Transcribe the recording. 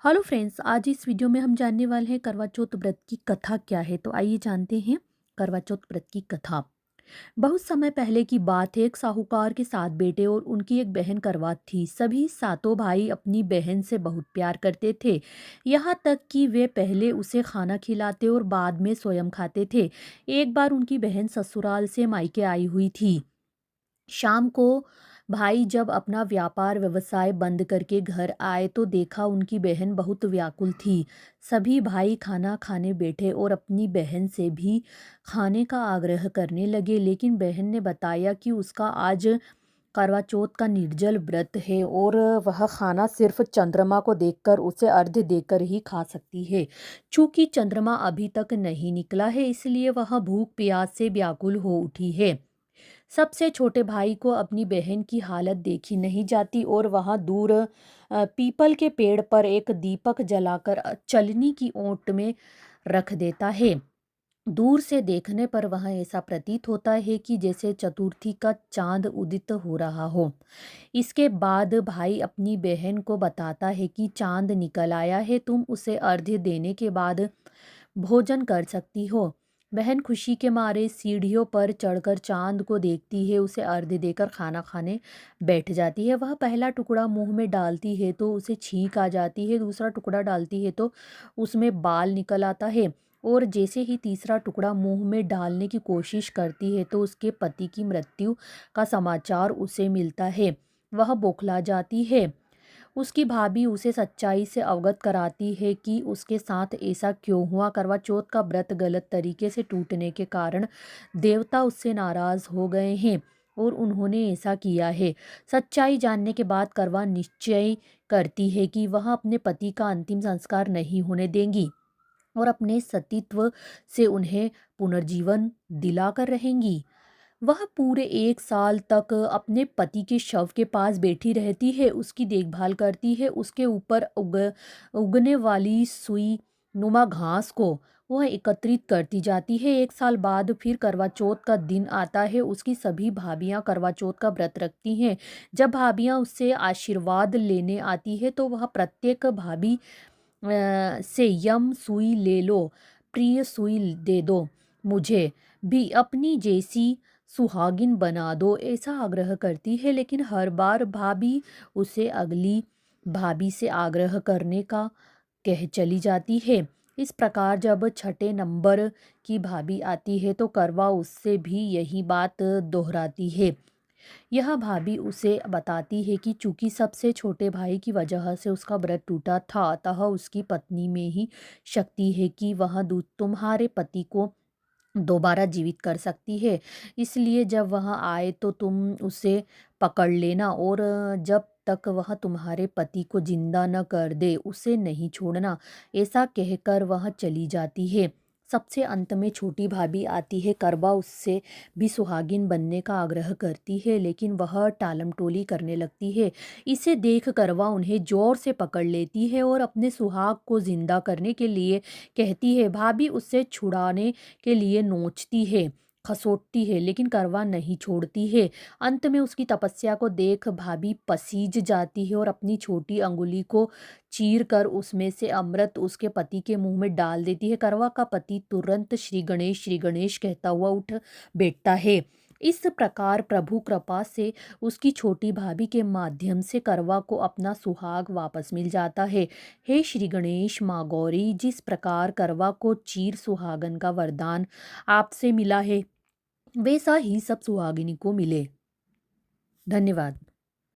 Hello friends, आज इस video में हम जानने वाले हैं करवा चौथ व्रत की कथा क्या है। तो आइए जानते हैं करवा चौथ व्रत की कथा। बहुत समय पहले की बात है। एक साहूकार के 7 बेटे और उनकी एक बहन करवा थी। सभी सातों भाई अपनी बहन से बहुत प्यार करते थे। यहाँ तक कि वे पहले उसे खाना खिलाते और बाद में स्वयं खाते थे। एक बार उनकी बहन ससुराल से मायके आई हुई थी। शाम को भाई जब अपना व्यापार व्यवसाय बंद करके घर आए तो देखा उनकी बहन बहुत व्याकुल थी। सभी भाई खाना खाने बैठे और अपनी बहन से भी खाने का आग्रह करने लगे, लेकिन बहन ने बताया कि उसका आज करवा चौथ का निर्जल व्रत है और वह खाना सिर्फ चंद्रमा को देखकर उसे अर्घ्य देकर ही खा सकती है। चूंकि चंद्रमा अभी तक नहीं निकला है, इसलिए वह भूख प्यास से व्याकुल हो उठी है। सबसे छोटे भाई को अपनी बहन की हालत देखी नहीं जाती और वहां दूर पीपल के पेड़ पर एक दीपक जलाकर चलनी की ओट में रख देता है। दूर से देखने पर वहां ऐसा प्रतीत होता है कि जैसे चतुर्थी का चांद उदित हो रहा हो। इसके बाद भाई अपनी बहन को बताता है कि चांद निकल आया है, तुम उसे अर्घ्य देने के बाद भोजन कर सकती हो। बहन खुशी के मारे सीढ़ियों पर चढ़कर चांद को देखती है, उसे अर्घ्य देकर खाना खाने बैठ जाती है। वह पहला टुकड़ा मुंह में डालती है तो उसे छींक आ जाती है, दूसरा टुकड़ा डालती है तो उसमें बाल निकल आता है और जैसे ही तीसरा टुकड़ा मुंह में डालने की कोशिश करती है तो उसके पति की मृत्यु का समाचार उसे मिलता है। वह बौखला जाती है। उसकी भाभी उसे सच्चाई से अवगत कराती है कि उसके साथ ऐसा क्यों हुआ। करवा चौथ का व्रत गलत तरीके से टूटने के कारण देवता उससे नाराज हो गए हैं और उन्होंने ऐसा किया है। सच्चाई जानने के बाद करवा निश्चय करती है कि वह अपने पति का अंतिम संस्कार नहीं होने देंगी और अपने सतीत्व से उन्हें पुनर्जीवन दिलाकर रहेंगी। वह पूरे 1 साल तक अपने पति के शव के पास बैठी रहती है, उसकी देखभाल करती है, उसके ऊपर उगने वाली सुई नुमा घास को वह एकत्रित करती जाती है। 1 साल बाद फिर करवा चौथ का दिन आता है। उसकी सभी भाभियां करवा चौथ का व्रत रखती हैं। जब भाभियां उससे आशीर्वाद लेने आती है तो वह प्रत्येक भाभी से यम सुई ले लो, प्रिय सुई दे दो, मुझे भी अपनी जैसी सुहागिन बना दो, ऐसा आग्रह करती है। लेकिन हर बार भाभी उसे अगली भाभी से आग्रह करने का कह चली जाती है। इस प्रकार जब छठे नंबर की भाभी आती है तो करवा उससे भी यही बात दोहराती है। यह भाभी उसे बताती है कि चूंकि सबसे छोटे भाई की वजह से उसका व्रत टूटा था, अतः उसकी पत्नी में ही शक्ति है कि वह तुम्हारे पति को दोबारा जीवित कर सकती है। इसलिए जब वह आए तो तुम उसे पकड़ लेना और जब तक वह तुम्हारे पति को जिंदा न कर दे उसे नहीं छोड़ना। ऐसा कहकर वह चली जाती है। सबसे अंत में छोटी भाभी आती है। करवा उससे भी सुहागिन बनने का आग्रह करती है, लेकिन वह टालमटोली करने लगती है। इसे देख करवा उन्हें जोर से पकड़ लेती है और अपने सुहाग को जिंदा करने के लिए कहती है। भाभी उससे छुड़ाने के लिए नोचती है, खसोटती है, लेकिन करवा नहीं छोड़ती है। अंत में उसकी तपस्या को देख भाभी पसीज जाती है और अपनी छोटी अंगुली को चीर कर उसमें से अमृत उसके पति के मुंह में डाल देती है। करवा का पति तुरंत श्री गणेश कहता हुआ उठ बैठता है। इस प्रकार प्रभु कृपा से उसकी छोटी भाभी के माध्यम से करवा को अपना सुहाग वापस मिल जाता है। हे श्री गणेश माँ गौरी, जिस प्रकार करवा को चीर सुहागन का वरदान आपसे मिला है, वैसा ही सब सुहागिनी को मिले। धन्यवाद।